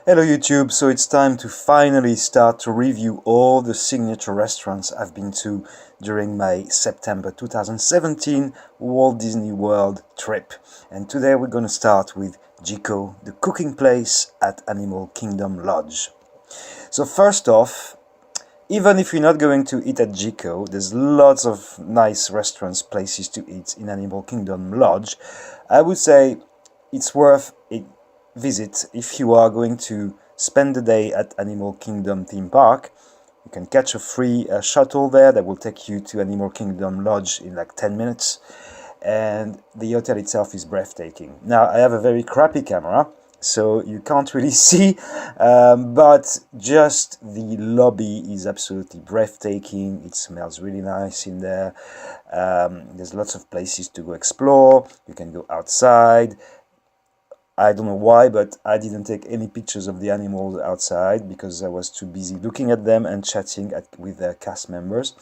Hello YouTube, so it's time to finally start to review all the signature restaurants I've been to during my September 2017 Walt Disney World trip. And today we're going to start with Jiko The Cooking Place at Animal Kingdom Lodge. So first off, even if you're not going to eat at Jiko, there's lots of nice restaurants, places to eat in Animal Kingdom Lodge. I would say it's worth a visit if you are going to spend the day at Animal Kingdom theme park. You can catch a free shuttle there that will take you to Animal Kingdom Lodge in like 10 minutes. And the hotel itself is breathtaking. Now, I have a very crappy camera, so you can't really see, but just the lobby is absolutely breathtaking. It smells really nice in there. There's lots of places to go explore. You can go outside. I don't know why, but I didn't take any pictures of the animals outside because I was too busy looking at them and chatting with their cast members.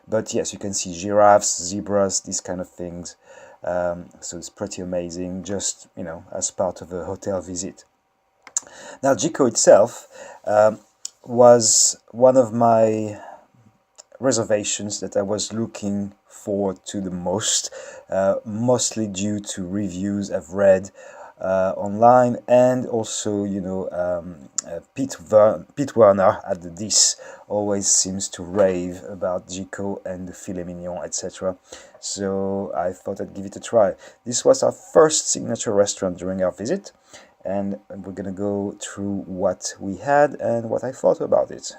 But yes, you can see giraffes, zebras, these kind of things. So it's pretty amazing, just, as part of a hotel visit. Now, Jiko itself was one of my reservations that I was looking forward to the most, mostly due to reviews I've read online, and also Pete Werner at the Dis always seems to rave about Jiko and the Filet Mignon, etc. So I thought I'd give it a try. This was our first signature restaurant during our visit, and we're gonna go through what we had and what I thought about it.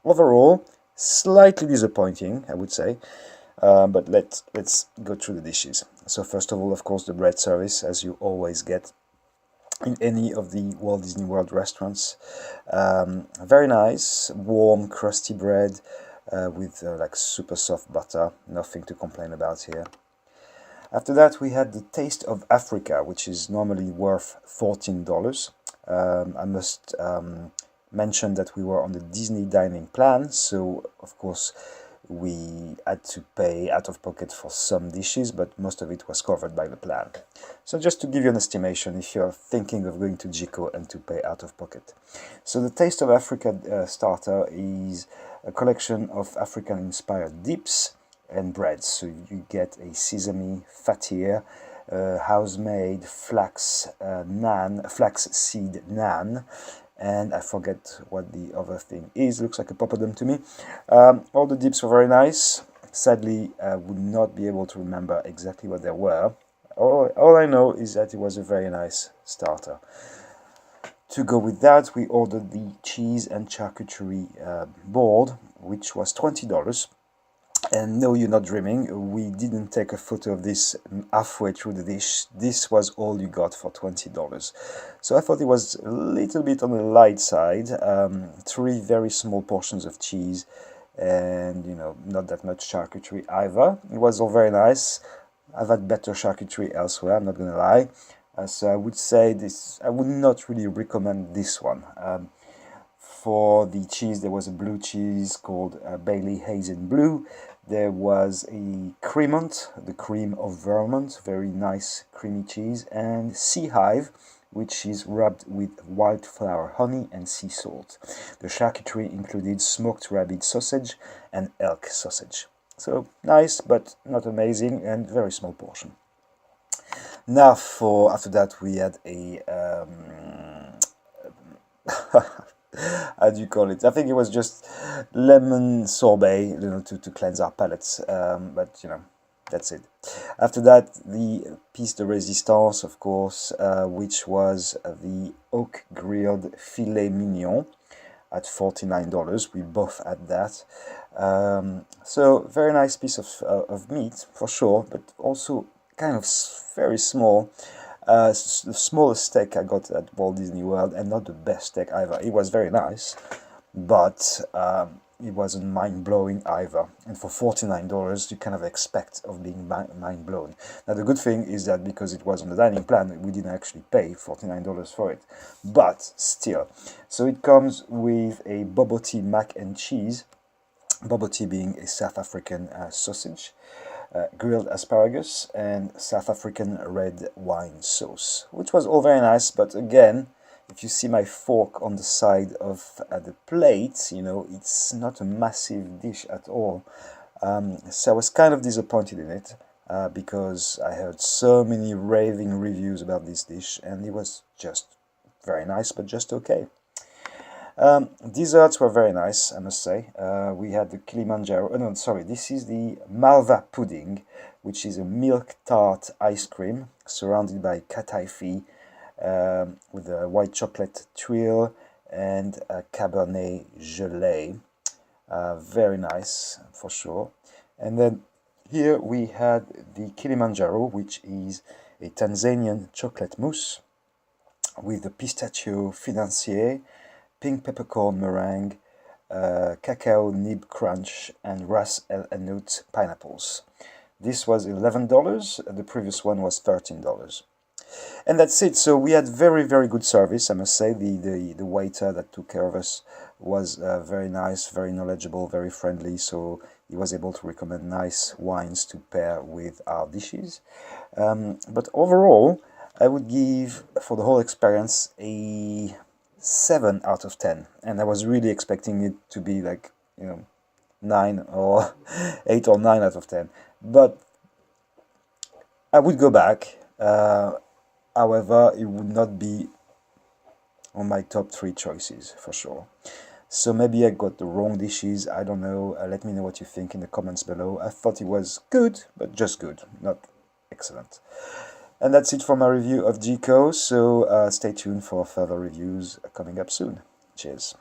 Overall, slightly disappointing, I would say. But let's go through the dishes. So first of all, of course, the bread service, as you always get in any of the Walt Disney World restaurants. Very nice, warm, crusty bread with like super soft butter. Nothing to complain about here. After that, we had the Taste of Africa, which is normally worth $14. I must mention that we were on the Disney dining plan, so of course we had to pay out of pocket for some dishes, but most of it was covered by the plan. So just to give you an estimation, if you're thinking of going to Jiko and to pay out of pocket. So the Taste of Africa starter is a collection of African-inspired dips and breads. So you get a sesame fatir, house-made flax seed naan, and I forget what the other thing is. Looks like a poppadom to me. All the dips were very nice. Sadly, I would not be able to remember exactly what they were. All I know is that it was a very nice starter. To go with that, we ordered the cheese and charcuterie board, which was $20. And no, you're not dreaming, we didn't take a photo of this halfway through the dish. This was all you got for $20. So I thought it was a little bit on the light side. 3 very small portions of cheese and, not that much charcuterie either. It was all very nice. I've had better charcuterie elsewhere, I'm not going to lie. So I would say I would not really recommend this one. For the cheese, there was a blue cheese called Bailey Hazen Blue. There was a Cremant, the cream of Vermont, very nice creamy cheese, and Sea Hive, which is rubbed with wildflower honey and sea salt. The charcuterie included smoked rabbit sausage and elk sausage. So nice, but not amazing, and very small portion. Now after that we had a how do you call it? I think it was just lemon sorbet, to cleanse our palates. But that's it. After that, the piece de résistance, of course, which was the oak grilled filet mignon at $49. We both had that. So very nice piece of meat for sure, but also kind of very small. The smallest steak I got at Walt Disney World, and not the best steak either. It was very nice, but it wasn't mind-blowing either. And for $49, you kind of expect of being mind-blown. Now the good thing is that because it was on the dining plan, we didn't actually pay $49 for it. But still, so it comes with a bobo tea mac and cheese. Bobo tea being a South African sausage. Grilled asparagus and South African red wine sauce, which was all very nice, but again, if you see my fork on the side of the plate, you know, it's not a massive dish at all. So I was kind of disappointed in it because I heard so many raving reviews about this dish, and it was just very nice, but just okay. Desserts were very nice, I must say. We had the Kilimanjaro, no, sorry, this is the Malva Pudding, which is a milk tart ice cream surrounded by kataifi with a white chocolate tuile and a Cabernet gelée. Very nice, for sure. And then here we had the Kilimanjaro, which is a Tanzanian chocolate mousse with the pistachio financier, pink peppercorn meringue, cacao nib crunch, and ras el hanout pineapples. This was $11, the previous one was $13. And that's it. So we had very, very good service, I must say. The waiter that took care of us was very nice, very knowledgeable, very friendly, so he was able to recommend nice wines to pair with our dishes. But overall, I would give, for the whole experience, a 7 out of 10. And I was really expecting it to be like, you know, 9 or 8 or 9 out of 10. But I would go back. However, it would not be on my top 3 choices, for sure. So maybe I got the wrong dishes, I don't know. Let me know what you think in the comments below. I thought it was good, but just good, not excellent. And that's it for my review of Jiko, so stay tuned for further reviews coming up soon. Cheers.